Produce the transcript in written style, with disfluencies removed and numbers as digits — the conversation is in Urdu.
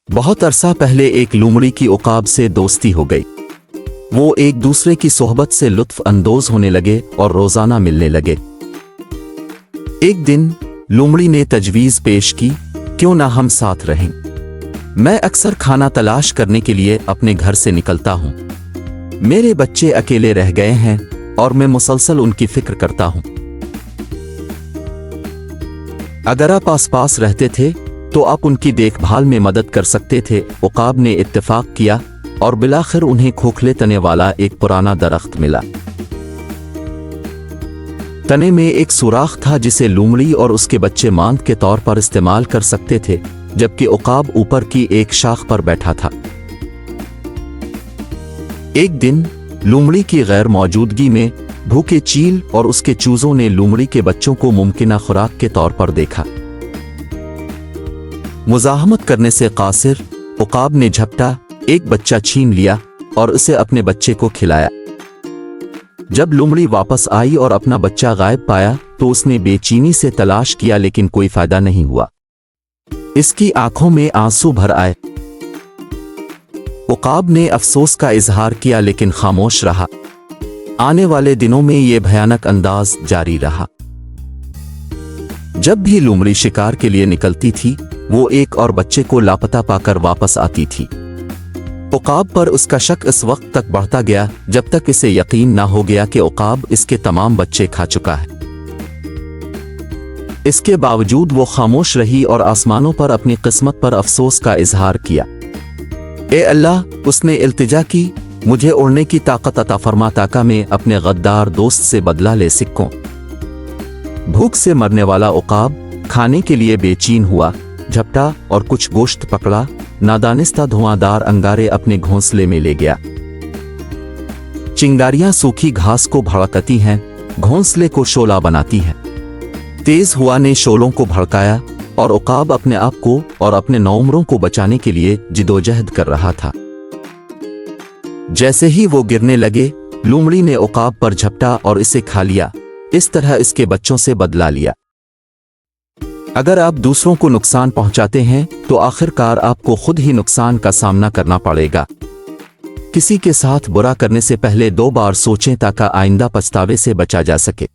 بہت عرصہ پہلے ایک لومڑی کی عقاب سے دوستی ہو گئی۔ وہ ایک دوسرے کی صحبت سے لطف اندوز ہونے لگے اور روزانہ ملنے لگے۔ ایک دن لومڑی نے تجویز پیش کی، کیوں نہ ہم ساتھ رہیں؟ میں اکثر کھانا تلاش کرنے کے لیے اپنے گھر سے نکلتا ہوں۔ میرے بچے اکیلے رہ گئے ہیں اور میں مسلسل ان کی فکر کرتا ہوں۔ اگر آپ آس پاس رہتے تھے تو آپ ان کی دیکھ بھال میں مدد کر سکتے تھے۔ عقاب نے اتفاق کیا اور بالآخر انہیں کھوکھلے تنے والا ایک پرانا درخت ملا۔ تنے میں ایک سوراخ تھا جسے لومڑی اور اس کے بچے ماند کے طور پر استعمال کر سکتے تھے، جبکہ عقاب اوپر کی ایک شاخ پر بیٹھا تھا۔ ایک دن لومڑی کی غیر موجودگی میں بھوکے چیل اور اس کے چوزوں نے لومڑی کے بچوں کو ممکنہ خوراک کے طور پر دیکھا۔ مزاحمت کرنے سے قاصر، عقاب نے جھپٹا ایک بچہ چھین لیا اور اسے اپنے بچے کو کھلایا۔ جب لومڑی واپس آئی اور اپنا بچہ غائب پایا تو اس نے بے چینی سے تلاش کیا، لیکن کوئی فائدہ نہیں ہوا۔ اس کی آنکھوں میں آنسو بھر آئے۔ عقاب نے افسوس کا اظہار کیا لیکن خاموش رہا۔ آنے والے دنوں میں یہ بھیانک انداز جاری رہا۔ جب بھی لومڑی شکار کے لیے نکلتی تھی، وہ ایک اور بچے کو لاپتہ پا کر واپس آتی تھی۔ عقاب پر اس کا شک اس وقت تک بڑھتا گیا جب تک اسے یقین نہ ہو گیا کہ عقاب اس کے تمام بچے کھا چکا ہے۔ اس کے باوجود وہ خاموش رہی اور آسمانوں پر اپنی قسمت پر افسوس کا اظہار کیا۔ اے اللہ، اس نے التجا کی، مجھے اڑنے کی طاقت عطا فرما تاکہ میں اپنے غدار دوست سے بدلہ لے سکوں۔ بھوک سے مرنے والا عقاب کھانے کے لیے بے چین ہوا، جھپٹا اور کچھ گوشت پکڑا۔ نادانستہ دھواں دار انگارے اپنے گھونسلے میں لے گیا۔ چنگاریاں سوکھی گھاس کو بھڑکتی ہیں، گھونسلے کو شعلہ بناتی ہیں۔ تیز ہوا نے شعلوں کو بھڑکایا اور عقاب اپنے آپ کو اور اپنے نوعمروں کو بچانے کے لیے جدوجہد کر رہا تھا۔ جیسے ہی وہ گرنے لگے، لومڑی نے عقاب پر جھپٹا اور اسے کھا لیا۔ اس طرح اس کے بچوں سے بدلہ لیا۔ اگر آپ دوسروں کو نقصان پہنچاتے ہیں تو آخر کار آپ کو خود ہی نقصان کا سامنا کرنا پڑے گا۔ کسی کے ساتھ برا کرنے سے پہلے 2 بار سوچیں تاکہ آئندہ پچھتاوے سے بچا جا سکے۔